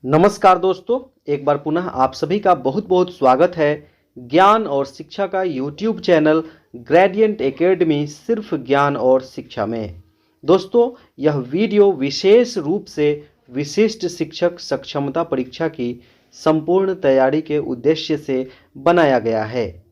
नमस्कार दोस्तों, एक बार पुनः आप सभी का बहुत बहुत स्वागत है ज्ञान और शिक्षा का यूट्यूब चैनल ग्रेडियंट एकेडमी सिर्फ ज्ञान और शिक्षा में। दोस्तों, यह वीडियो विशेष रूप से विशिष्ट शिक्षक सक्षमता परीक्षा की संपूर्ण तैयारी के उद्देश्य से बनाया गया है।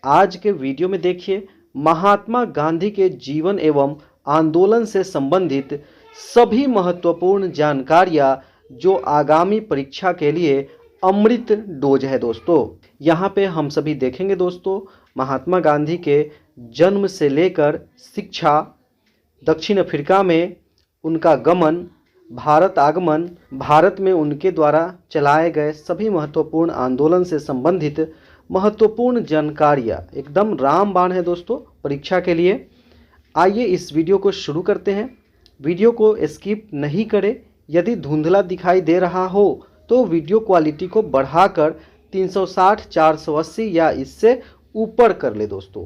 आज के वीडियो में देखिए, महात्मा गांधी के जीवन एवं आंदोलन से संबंधित सभी महत्वपूर्ण जानकारियां जो आगामी परीक्षा के लिए अमृत डोज है। दोस्तों, यहाँ पे हम सभी देखेंगे दोस्तों, महात्मा गांधी के जन्म से लेकर शिक्षा, दक्षिण अफ्रीका में उनका गमन, भारत आगमन, भारत में उनके द्वारा चलाए गए सभी महत्वपूर्ण आंदोलन से संबंधित महत्वपूर्ण जानकारियाँ एकदम रामबाण है दोस्तों परीक्षा के लिए। आइए इस वीडियो को शुरू करते हैं। वीडियो को स्किप नहीं करें। यदि धुंधला दिखाई दे रहा हो तो वीडियो क्वालिटी को बढ़ाकर 360, 480 या इससे ऊपर कर ले। दोस्तों,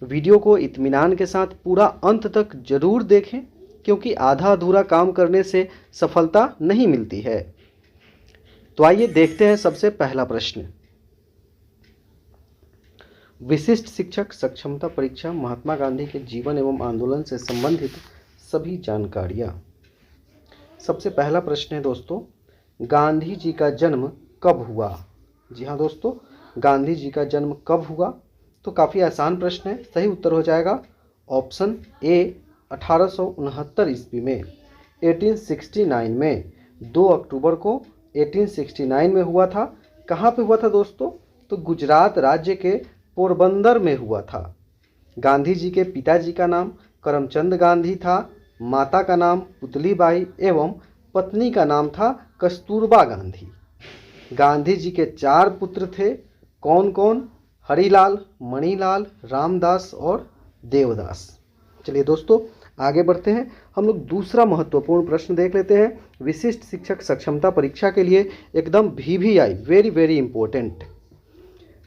वीडियो को इत्मीनान के साथ पूरा अंत तक जरूर देखें, क्योंकि आधा अधूरा काम करने से सफलता नहीं मिलती है। तो आइए देखते हैं सबसे पहला प्रश्न। विशिष्ट शिक्षक सक्षमता परीक्षा, महात्मा गांधी के जीवन एवं आंदोलन से संबंधित सभी जानकारियाँ। सबसे पहला प्रश्न है दोस्तों, गांधी जी का जन्म कब हुआ? जी हाँ दोस्तों, गांधी जी का जन्म कब हुआ? तो काफ़ी आसान प्रश्न है। सही उत्तर हो जाएगा ऑप्शन ए 1869 ईस्वी में, 1869 में, 2 अक्टूबर को 1869 में हुआ था। कहाँ पे हुआ था दोस्तों? तो गुजरात राज्य के पोरबंदर में हुआ था। गांधी जी के पिताजी का नाम करमचंद गांधी था, माता का नाम पुतलीबाई एवं पत्नी का नाम था कस्तूरबा गांधी। गांधी जी के 4 पुत्र थे। कौन कौन? हरिलाल, मणिलाल, रामदास और देवदास। चलिए दोस्तों, आगे बढ़ते हैं। हम लोग दूसरा महत्वपूर्ण प्रश्न देख लेते हैं। विशिष्ट शिक्षक सक्षमता परीक्षा के लिए एकदम VVI, very very important.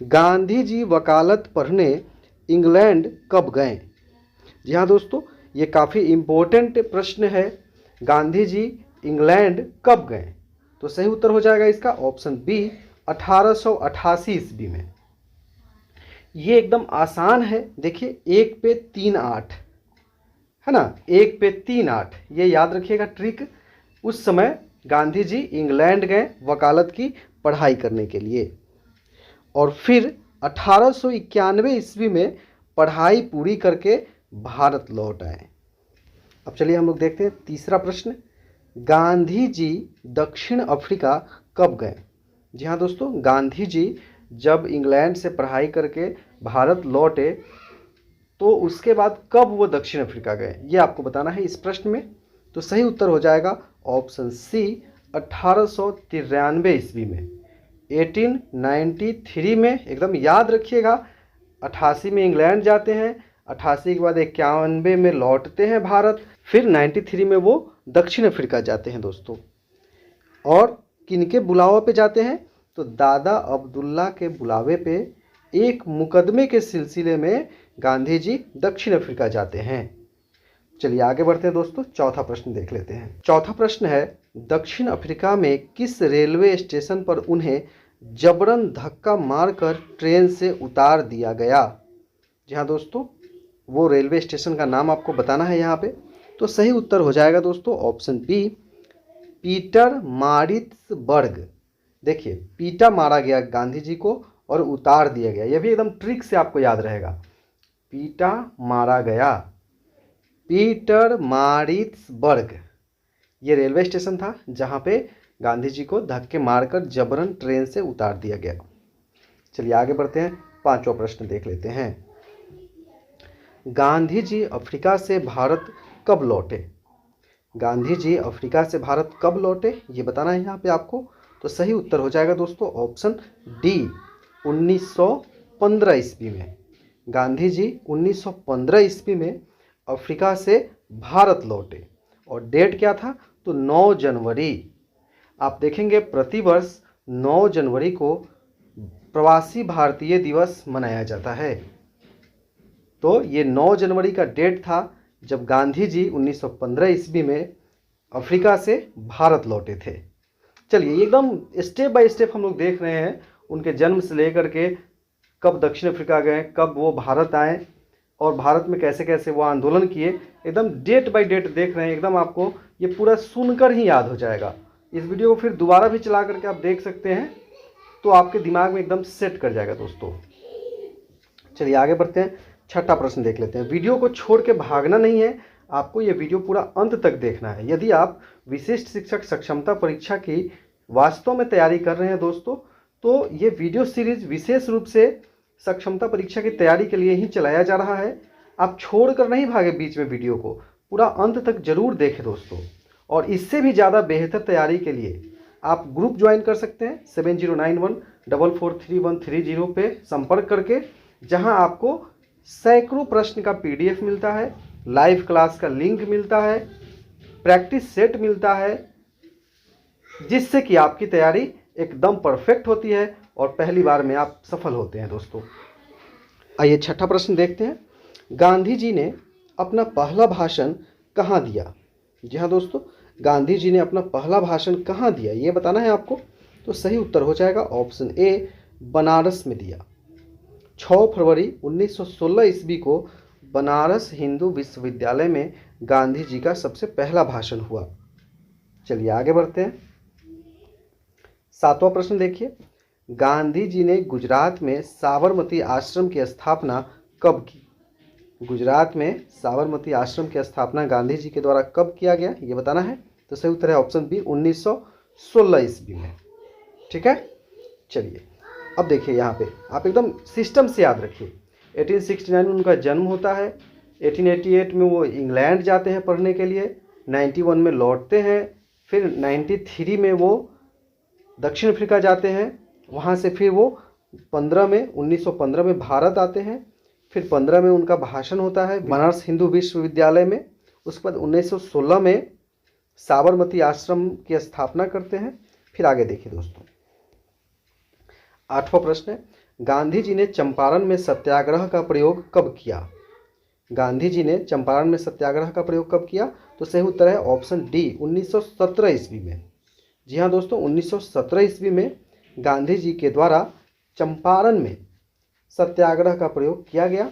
Gandhi ji वकालत पढ़ने इंग्लैंड कब गए? जी हाँ दोस्तों, ये काफ़ी इम्पोर्टेंट प्रश्न है। गांधी जी इंग्लैंड कब गए? तो सही उत्तर हो जाएगा इसका ऑप्शन बी 1888 ईस्वी में। ये एकदम आसान है। देखिए, 1 पे 3 8 है ना, 1 पे 3 8, ये याद रखिएगा ट्रिक। उस समय गांधी जी इंग्लैंड गए वकालत की पढ़ाई करने के लिए, और फिर 1891 ईस्वी में पढ़ाई पूरी करके भारत लौट आए। अब चलिए हम लोग देखते हैं तीसरा प्रश्न। गांधी जी दक्षिण अफ्रीका कब गए? जी हाँ दोस्तों, गांधी जी जब इंग्लैंड से पढ़ाई करके भारत लौटे तो उसके बाद कब वो दक्षिण अफ्रीका गए, ये आपको बताना है इस प्रश्न में। तो सही उत्तर हो जाएगा ऑप्शन सी 1893 ईस्वी में, 1893 में। एकदम याद रखिएगा, 88 में इंग्लैंड जाते हैं, 88 के बाद 91 में लौटते हैं भारत, फिर 93 में वो दक्षिण अफ्रीका जाते हैं दोस्तों। और किनके बुलावे पे जाते हैं? तो दादा अब्दुल्ला के बुलावे पे एक मुकदमे के सिलसिले में गांधी जी दक्षिण अफ्रीका जाते हैं। चलिए आगे बढ़ते हैं दोस्तों, चौथा प्रश्न देख लेते हैं। चौथा प्रश्न है, दक्षिण अफ्रीका में किस रेलवे स्टेशन पर उन्हें जबरन धक्का मारकर ट्रेन से उतार दिया गया? जी हाँ दोस्तों, वो रेलवे स्टेशन का नाम आपको बताना है यहाँ पे। तो सही उत्तर हो जाएगा दोस्तों ऑप्शन बी पीटरमारित्सबर्ग। देखिए, पीटा मारा गया गांधी जी को और उतार दिया गया, यह भी एकदम ट्रिक से आपको याद रहेगा। पीटा मारा गया, पीटरमारित्सबर्ग, ये रेलवे स्टेशन था जहाँ पे गांधी जी को धक्के मारकर जबरन ट्रेन से उतार दिया गया। चलिए आगे बढ़ते हैं, पांचवा प्रश्न देख लेते हैं। गांधी जी अफ्रीका से भारत कब लौटे? गांधी जी अफ्रीका से भारत कब लौटे, ये बताना है यहाँ पे आपको। तो सही उत्तर हो जाएगा दोस्तों ऑप्शन डी 1915 ईस्वी में। गांधी जी 1915 ईस्वी में अफ्रीका से भारत लौटे, और डेट क्या था? तो 9 जनवरी। आप देखेंगे प्रतिवर्ष 9 जनवरी को प्रवासी भारतीय दिवस मनाया जाता है। तो ये 9 जनवरी का डेट था जब गांधी जी 1915 ईस्वी में अफ्रीका से भारत लौटे थे। चलिए एकदम स्टेप बाय स्टेप हम लोग देख रहे हैं, उनके जन्म से लेकर के कब दक्षिण अफ्रीका गए, कब वो भारत आए और भारत में कैसे कैसे वो आंदोलन किए, एकदम डेट बाय डेट देख रहे हैं। एकदम आपको ये पूरा सुनकर ही याद हो जाएगा। इस वीडियो को फिर दोबारा भी चला करके आप देख सकते हैं, तो आपके दिमाग में एकदम सेट कर जाएगा दोस्तों। चलिए आगे बढ़ते हैं, छठा प्रश्न देख लेते हैं। वीडियो को छोड़ के भागना नहीं है, आपको ये वीडियो पूरा अंत तक देखना है। यदि आप विशिष्ट शिक्षक सक्षमता परीक्षा की वास्तव में तैयारी कर रहे हैं दोस्तों, तो ये वीडियो सीरीज विशेष रूप से सक्षमता परीक्षा की तैयारी के लिए ही चलाया जा रहा है। आप छोड़ कर नहीं भागे बीच में, वीडियो को पूरा अंत तक जरूर देखें दोस्तों। और इससे भी ज़्यादा बेहतर तैयारी के लिए आप ग्रुप ज्वाइन कर सकते हैं 7091443130 पे संपर्क करके, जहां आपको सैकड़ों प्रश्न का PDF मिलता है, लाइव क्लास का लिंक मिलता है, प्रैक्टिस सेट मिलता है, जिससे कि आपकी तैयारी एकदम परफेक्ट होती है और पहली बार में आप सफल होते हैं दोस्तों। आइए छठा प्रश्न देखते हैं। गांधी जी ने अपना पहला भाषण कहाँ दिया? जी हाँ दोस्तों, गांधी जी ने अपना पहला भाषण कहाँ दिया ये बताना है आपको। तो सही उत्तर हो जाएगा ऑप्शन ए, बनारस में दिया। 6 फरवरी 1916 ईस्वी को बनारस हिंदू विश्वविद्यालय में गांधी जी का सबसे पहला भाषण हुआ। चलिए आगे बढ़ते हैं, सातवां प्रश्न देखिए। गांधी जी ने गुजरात में साबरमती आश्रम की स्थापना कब की? गुजरात में साबरमती आश्रम की स्थापना गांधी जी के द्वारा कब किया गया ये बताना है। तो सही उत्तर है ऑप्शन बी, 1916 ईस्वी में। ठीक है, चलिए अब देखिए यहाँ पे आप एकदम सिस्टम से याद रखिए। 1869 में उनका जन्म होता है, 1888 में वो इंग्लैंड जाते हैं पढ़ने के लिए, 91 में लौटते हैं, फिर 93 में वो दक्षिण अफ्रीका जाते हैं, वहाँ से फिर वो 1915 में भारत आते हैं, फिर 15 में उनका भाषण होता है बनारस हिंदू विश्वविद्यालय में। उसके बाद 1916 में साबरमती आश्रम की स्थापना करते हैं। फिर आगे देखिए दोस्तों, आठवां प्रश्न है। गांधी जी ने चंपारण में सत्याग्रह का प्रयोग कब किया? गांधी जी ने चंपारण में सत्याग्रह का प्रयोग कब किया? तो सही उत्तर है ऑप्शन डी, 1917 ईस्वी में। जी हाँ दोस्तों, 1917 ईस्वी में गांधी जी के द्वारा चंपारण में सत्याग्रह का प्रयोग किया गया।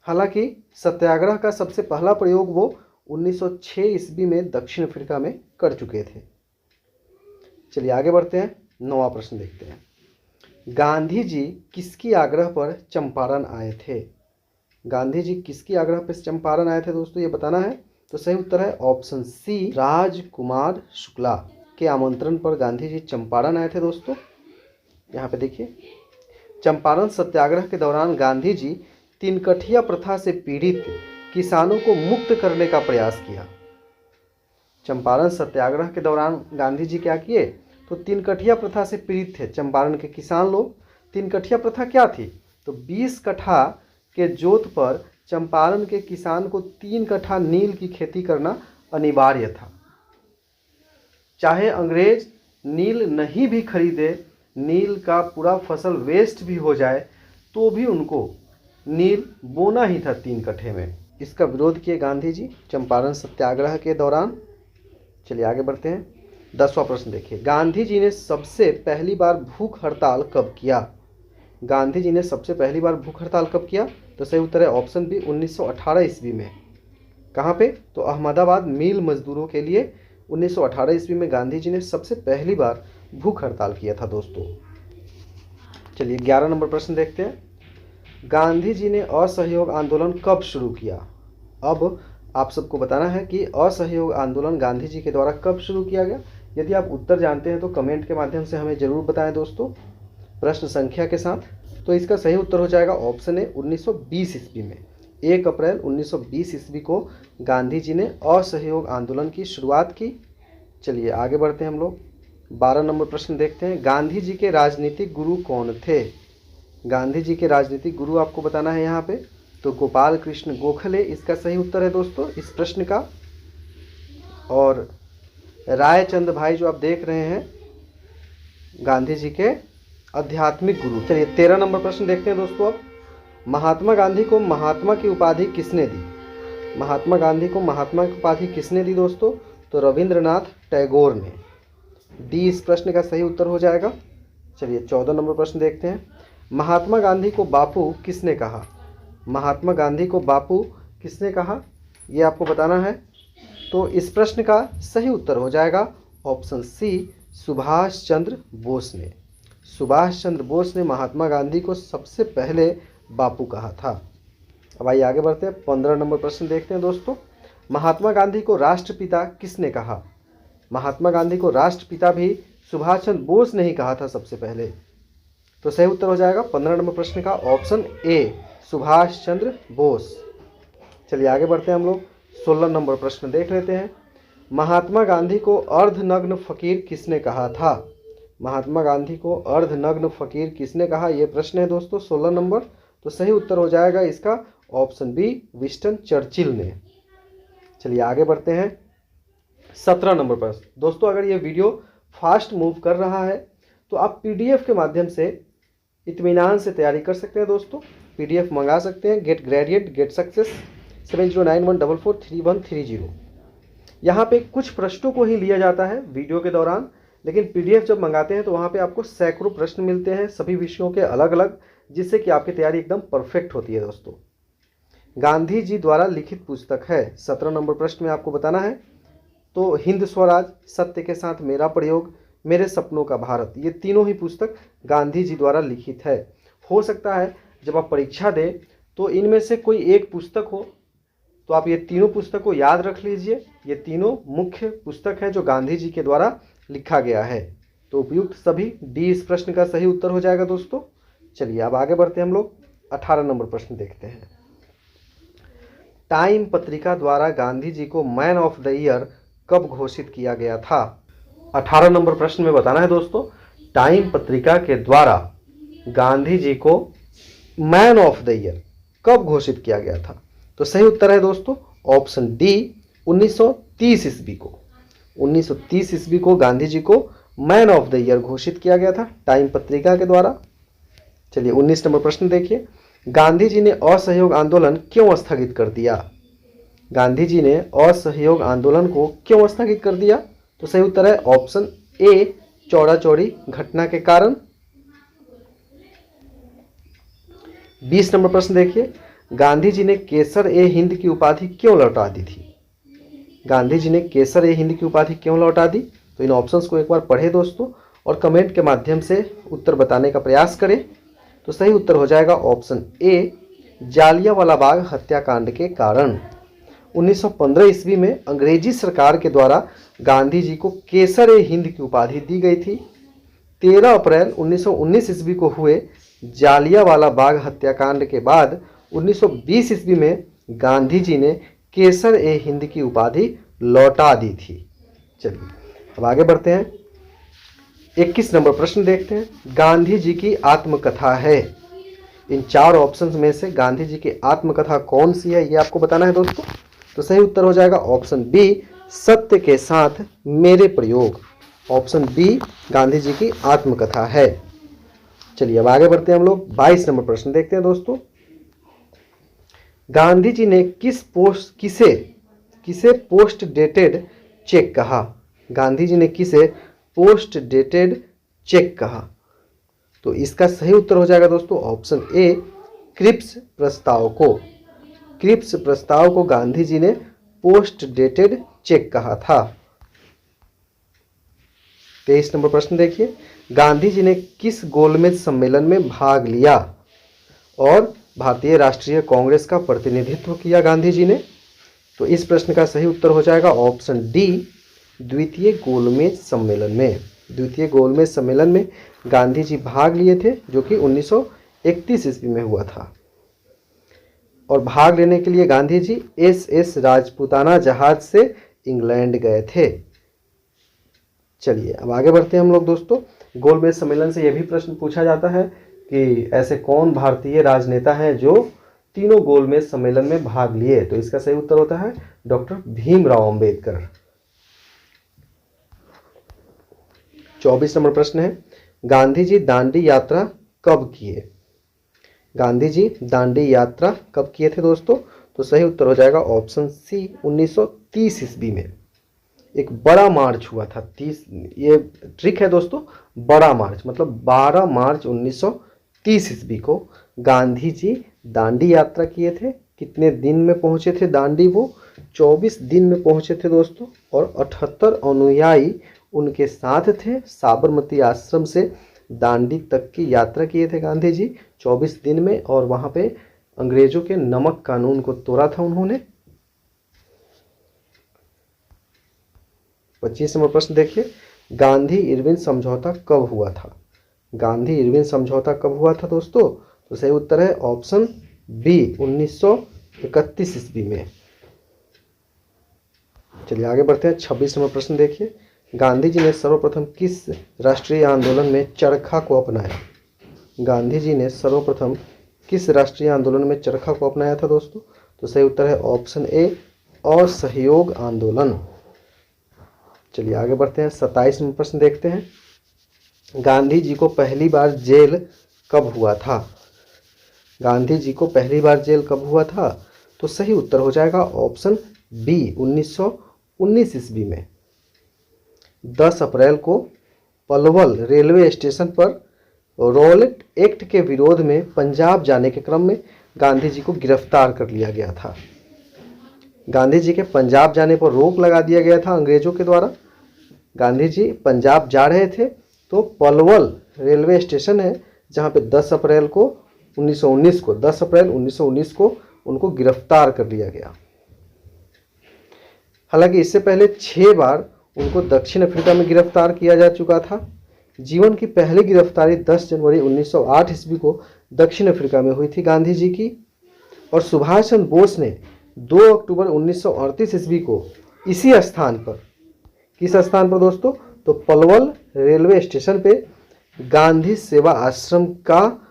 हालांकि सत्याग्रह का सबसे पहला प्रयोग वो 1906 ईस्वी में दक्षिण अफ्रीका में कर चुके थे। चलिए आगे बढ़ते हैं, 9वां प्रश्न देखते हैं। गांधी जी किसकी आग्रह पर चंपारण आए थे? गांधी जी किसकी आग्रह पर चंपारण आए थे दोस्तों ये बताना है। तो सही उत्तर है ऑप्शन सी, राजकुमार शुक्ला के आमंत्रण पर गांधी जी चंपारण आए थे दोस्तों। यहाँ पे देखिए, चंपारण सत्याग्रह के दौरान गांधी जी तीनकठिया प्रथा से पीड़ित किसानों को मुक्त करने का प्रयास किया। चंपारण सत्याग्रह के दौरान गांधी जी क्या किए? तो तीनकठिया प्रथा से पीड़ित थे चंपारण के किसान लोग। तीनकठिया प्रथा क्या थी? तो 20 कट्ठा के जोत पर चंपारण के किसान को 3 कट्ठा नील की खेती करना अनिवार्य था। चाहे अंग्रेज नील नहीं भी खरीदे, नील का पूरा फसल वेस्ट भी हो जाए, तो भी उनको नील बोना ही था 3 कट्ठे में। इसका विरोध किए गांधी जी चंपारण सत्याग्रह के दौरान। चलिए आगे बढ़ते हैं, 10वां प्रश्न देखिए। गांधी जी ने सबसे पहली बार भूख हड़ताल कब किया? गांधी जी ने सबसे पहली बार भूख हड़ताल कब किया? तो सही उत्तर है ऑप्शन बी, 1918 ईस्वी में। कहाँ पे? तो अहमदाबाद मिल मजदूरों के लिए 1918 ईस्वी में गांधी जी ने सबसे पहली बार भूख हड़ताल किया था दोस्तों। चलिए 11 नंबर प्रश्न देखते हैं। गांधी जी ने असहयोग आंदोलन कब शुरू किया? अब आप सबको बताना है कि असहयोग आंदोलन गांधी जी के द्वारा कब शुरू किया गया। यदि आप उत्तर जानते हैं तो कमेंट के माध्यम से हमें जरूर बताएं दोस्तों, प्रश्न संख्या के साथ। तो इसका सही उत्तर हो जाएगा ऑप्शन ए, 1920 ईस्वी में। 1 अप्रैल 1920 ईस्वी को गांधी जी ने असहयोग आंदोलन की शुरुआत की। चलिए आगे बढ़ते हैं हम लोग, 12 नंबर प्रश्न देखते हैं। गांधी जी के राजनीतिक गुरु कौन थे? गांधी जी के राजनीतिक गुरु आपको बताना है यहाँ पे। तो गोपाल कृष्ण गोखले इसका सही उत्तर है दोस्तों इस प्रश्न का। और रायचंद भाई जो आप देख रहे हैं, गांधी जी के आध्यात्मिक गुरु। चलिए 13 नंबर प्रश्न देखते हैं दोस्तों। अब महात्मा गांधी को महात्मा की उपाधि किसने दी? महात्मा गांधी को महात्मा की उपाधि किसने दी दोस्तों? तो रविंद्रनाथ टैगोर ने। डी इस प्रश्न का सही उत्तर हो जाएगा। चलिए 14 नंबर प्रश्न देखते हैं। महात्मा गांधी को बापू किसने कहा? महात्मा गांधी को बापू किसने कहा, ये आपको बताना है। तो इस प्रश्न का सही उत्तर हो जाएगा ऑप्शन सी, सुभाष चंद्र बोस ने। सुभाष चंद्र बोस ने महात्मा गांधी को सबसे पहले बापू कहा था। अब आइए आगे बढ़ते हैं, 15 नंबर प्रश्न देखते हैं दोस्तों। महात्मा गांधी को राष्ट्रपिता किसने कहा? महात्मा गांधी को राष्ट्रपिता भी सुभाष चंद्र बोस ने ही कहा था सबसे पहले। तो सही उत्तर हो जाएगा 15 नंबर प्रश्न का ऑप्शन ए, सुभाष चंद्र बोस। चलिए आगे बढ़ते हैं हम लोग, 16 नंबर प्रश्न देख लेते हैं। महात्मा गांधी को अर्धनग्न फकीर किसने कहा था? महात्मा गांधी को अर्धनग्न फकीर किसने कहा, यह प्रश्न है दोस्तों 16 नंबर। तो सही उत्तर हो जाएगा इसका ऑप्शन बी, विंस्टन चर्चिल ने। चलिए आगे बढ़ते हैं, 17 नंबर प्रश्न। दोस्तों अगर ये वीडियो फास्ट मूव कर रहा है तो आप पीडीएफ के माध्यम से इत्मीनान से तैयारी कर सकते हैं दोस्तों। पीडीएफ मंगा सकते हैं, गेट ग्रेजुएट गेट सक्सेस 7091443130। यहाँ पे कुछ प्रश्नों को ही लिया जाता है वीडियो के दौरान, लेकिन पीडीएफ जब मंगाते हैं तो वहाँ पे आपको सैकड़ों प्रश्न मिलते हैं सभी विषयों के अलग अलग, जिससे कि आपकी तैयारी एकदम परफेक्ट होती है दोस्तों। गांधी जी द्वारा लिखित पुस्तक है, 17 नंबर प्रश्न में आपको बताना है। तो हिंद स्वराज, सत्य के साथ मेरा प्रयोग, मेरे सपनों का भारत, ये तीनों ही पुस्तक गांधी जी द्वारा लिखित है। हो सकता है जब आप परीक्षा दें तो इनमें से कोई एक पुस्तक हो, तो आप ये तीनों पुस्तक को याद रख लीजिए। ये तीनों मुख्य पुस्तक हैं जो गांधी जी के द्वारा लिखा गया है। तो उपयुक्त सभी डी इस प्रश्न का सही उत्तर हो जाएगा दोस्तों। चलिए अब आगे बढ़ते हैं हम लोग, 18 नंबर प्रश्न देखते हैं। टाइम पत्रिका द्वारा गांधी जी को मैन ऑफ द ईयर कब घोषित किया गया था? 18 नंबर प्रश्न में बताना है दोस्तों, टाइम पत्रिका के द्वारा गांधी जी को मैन ऑफ द ईयर कब घोषित किया गया था? तो सही उत्तर है दोस्तों ऑप्शन डी, 1930 ईस्वी को। 1930 ईस्वी को गांधी जी को मैन ऑफ द ईयर घोषित किया गया था टाइम पत्रिका के द्वारा। चलिए 19 नंबर प्रश्न देखिए। गांधी जी ने असहयोग आंदोलन क्यों स्थगित कर दिया? गांधी जी ने असहयोग आंदोलन को क्यों स्थगित कर दिया? तो सही उत्तर है ऑप्शन ए, चौड़ा चौड़ी घटना के कारण। 20 नंबर प्रश्न देखिए। गांधी जी ने केसर ए हिंद की उपाधि क्यों लौटा दी थी? गांधी जी ने केसर ए हिंद की उपाधि क्यों लौटा दी? तो इन ऑप्शंस को एक बार पढ़े दोस्तों और कमेंट के माध्यम से उत्तर बताने का प्रयास करें। तो सही उत्तर हो जाएगा ऑप्शन ए, जालियांवाला बाग हत्याकांड के कारण। 1915 ईस्वी में अंग्रेजी सरकार के द्वारा गांधी जी को केसर ए हिंद की उपाधि दी गई थी। 13 अप्रैल 1919 ईस्वी को हुए जालियांवाला बाग हत्याकांड के बाद 1920 ईस्वी में गांधी जी ने केसर ए हिंद की उपाधि लौटा दी थी। चलिए अब आगे बढ़ते हैं, 21 नंबर प्रश्न देखते हैं। गांधी जी की आत्मकथा है, इन चार ऑप्शंस में से गांधी जी की आत्मकथा कौन सी है, ये आपको बताना है दोस्तों। तो सही उत्तर हो जाएगा ऑप्शन बी, सत्य के साथ मेरे प्रयोग। ऑप्शन बी गांधी जी की आत्मकथा है। चलिए अब आगे बढ़ते हैं हम लोग, 22 नंबर प्रश्न देखते हैं दोस्तों। गांधी जी ने किसे पोस्ट डेटेड चेक कहा? गांधी जी ने किसे पोस्ट डेटेड चेक कहा? तो इसका सही उत्तर हो जाएगा दोस्तों ऑप्शन ए, क्रिप्स प्रस्ताव को। क्रिप्स प्रस्ताव को गांधी जी ने पोस्ट डेटेड चेक कहा था। 23 नंबर प्रश्न देखिए। गांधी जी ने किस गोलमेज सम्मेलन में भाग लिया और भारतीय राष्ट्रीय कांग्रेस का प्रतिनिधित्व किया गांधी जी ने? तो इस प्रश्न का सही उत्तर हो जाएगा ऑप्शन डी, द्वितीय गोलमेज सम्मेलन में। द्वितीय गोलमेज सम्मेलन में गांधी जी भाग लिए थे, जो कि 1931 ईस्वी में हुआ था। और भाग लेने के लिए गांधी जी एस राजपूताना जहाज से इंग्लैंड गए थे। चलिए अब आगे बढ़ते हैं हम लोग दोस्तों। गोलमेज सम्मेलन से यह भी प्रश्न पूछा जाता है कि ऐसे कौन भारतीय राजनेता हैं जो तीनों गोलमेज सम्मेलन में भाग लिए? तो इसका सही उत्तर होता है डॉक्टर भीमराव अंबेडकर। 24 नंबर प्रश्न है, गांधी जी दांडी यात्रा कब किए? गांधी जी दांडी यात्रा कब किए थे दोस्तों? तो सही उत्तर हो जाएगा ऑप्शन सी, 1930 ईस्वी में। एक बड़ा मार्च हुआ था। 30, ये ट्रिक है दोस्तों, बड़ा मार्च मतलब 12 मार्च 1930 ईस्वी को गांधी जी दांडी यात्रा किए थे। कितने दिन में पहुंचे थे दांडी? वो 24 दिन में पहुंचे थे दोस्तों, और 78 अनुयायी उनके साथ थे। साबरमती आश्रम से दांडी तक की यात्रा किए थे गांधी जी 24 दिन में, और वहां पे अंग्रेजों के नमक कानून को तोड़ा था उन्होंने। 25 नंबर प्रश्न देखिए, गांधी इरविन समझौता कब हुआ था? गांधी इरविन समझौता कब हुआ था दोस्तों? तो सही उत्तर है ऑप्शन बी, 1931 ईस्वी में। चलिए आगे बढ़ते हैं। 26 नंबर प्रश्न देखिए, गांधी जी ने सर्वप्रथम किस राष्ट्रीय आंदोलन में चरखा को अपनाया? गांधी जी ने सर्वप्रथम किस राष्ट्रीय आंदोलन में चरखा को अपनाया था दोस्तों? तो सही उत्तर है ऑप्शन ए, असहयोग आंदोलन। चलिए आगे बढ़ते हैं। 27 नंबर प्रश्न देखते हैं, गांधी जी को पहली बार जेल कब हुआ था? गांधी जी को पहली बार जेल कब हुआ था? तो सही उत्तर हो जाएगा ऑप्शन बी, 1919 ईस्वी में। 10 अप्रैल को पलवल रेलवे स्टेशन पर रॉलेट एक्ट के विरोध में पंजाब जाने के क्रम में गांधी जी को गिरफ्तार कर लिया गया था। गांधी जी के पंजाब जाने पर रोक लगा दिया गया था अंग्रेजों के द्वारा। गांधी जी पंजाब जा रहे थे तो पलवल रेलवे स्टेशन है जहां पे 10 अप्रैल 1919 को उनको गिरफ्तार कर लिया गया। हालांकि इससे पहले 6 बार उनको दक्षिण अफ्रीका में गिरफ्तार किया जा चुका था। जीवन की पहली गिरफ्तारी 10 जनवरी 1908 ईस्वी को दक्षिण अफ्रीका में हुई थी गांधी जी की, और सुभाष चंद्र बोस ने 2 अक्टूबर 1938 ईस्वी को इसी स्थान पर, किस स्थान पर दोस्तों? तो पलवल रेलवे स्टेशन पे गांधी सेवा आश्रम का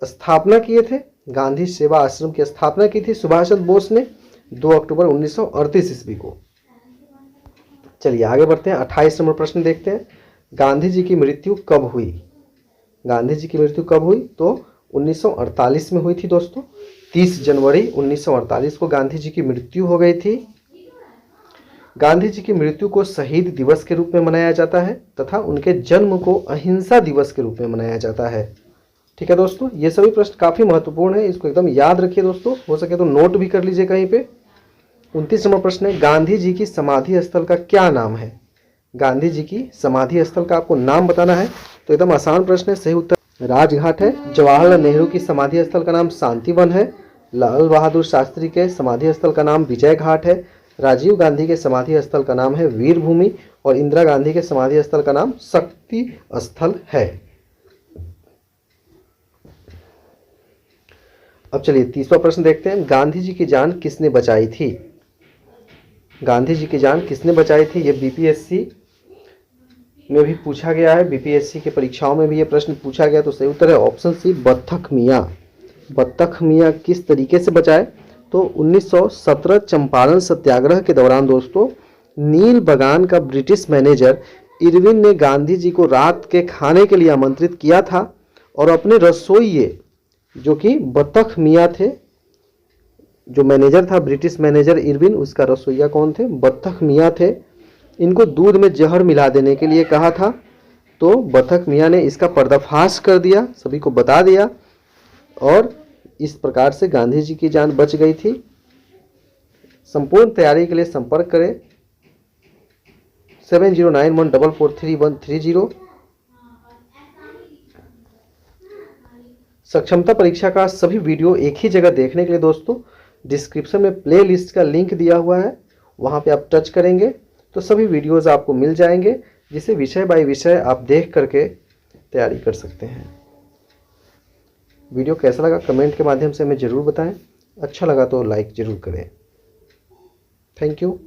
स्थापना किए थे। गांधी सेवा आश्रम की स्थापना की थी सुभाष चंद्र बोस ने 2 अक्टूबर 1938 ईस्वी को। चलिए आगे बढ़ते हैं। 28 नंबर प्रश्न देखते हैं, गांधी जी की मृत्यु कब हुई? गांधी जी की मृत्यु कब हुई? तो 1948 में हुई थी दोस्तों। 30 जनवरी 1948 को गांधी जी की मृत्यु हो गई थी। गांधी जी की मृत्यु को शहीद दिवस के रूप में मनाया जाता है तथा उनके जन्म को अहिंसा दिवस के रूप में मनाया जाता है। ठीक है दोस्तों, ये सभी प्रश्न काफी महत्वपूर्ण है, इसको एकदम याद रखिए दोस्तों, हो सके तो नोट भी कर लीजिए कहीं पे। 29 नंबर प्रश्न है, गांधी जी की समाधि स्थल का क्या नाम है? गांधी जी की समाधि स्थल का आपको नाम बताना है। तो एकदम आसान प्रश्न है, सही उत्तर राजघाट है। जवाहरलाल नेहरू की समाधि स्थल का नाम शांतिवन है। लाल बहादुर शास्त्री के समाधि स्थल का नाम विजय घाट है। राजीव गांधी के समाधि स्थल का नाम है वीर भूमि, और इंदिरा गांधी के समाधि स्थल का नाम शक्ति स्थल है। अब चलिए 30वां प्रश्न देखते हैं, गांधी जी की जान किसने बचाई थी? गांधी जी की जान किसने बचाई थी? ये बीपीएससी में भी पूछा गया है, बीपीएससी के परीक्षाओं में भी ये प्रश्न पूछा गया। तो सही उत्तर है ऑप्शन सी, बत्तख मियाँ। बत्तख मियाँ किस तरीके से बचाए? तो 1917 चंपारण सत्याग्रह के दौरान दोस्तों नील बगान का ब्रिटिश मैनेजर इरविन ने गांधी जी को रात के खाने के लिए आमंत्रित किया था, और अपने रसोइये जो कि बत्तख मियाँ थे, जो मैनेजर था ब्रिटिश मैनेजर इरविन, उसका रसोइया कौन थे? बत्तख मियाँ थे। इनको दूध में जहर मिला देने के लिए कहा था। तो बत्तख मियाँ ने इसका पर्दाफाश कर दिया, सभी को बता दिया, और इस प्रकार से गांधी जी की जान बच गई थी। संपूर्ण तैयारी के लिए संपर्क करें 7091443130। सक्षमता परीक्षा का सभी वीडियो एक ही जगह देखने के लिए दोस्तों डिस्क्रिप्शन में प्ले लिस्ट का लिंक दिया हुआ है, वहां पे आप टच करेंगे तो सभी वीडियोस आपको मिल जाएंगे, जिसे विषय बाय विषय आप देख करके तैयारी कर सकते हैं। वीडियो कैसा लगा कमेंट के माध्यम से हमें ज़रूर बताएं, अच्छा लगा तो लाइक ज़रूर करें। Thank you.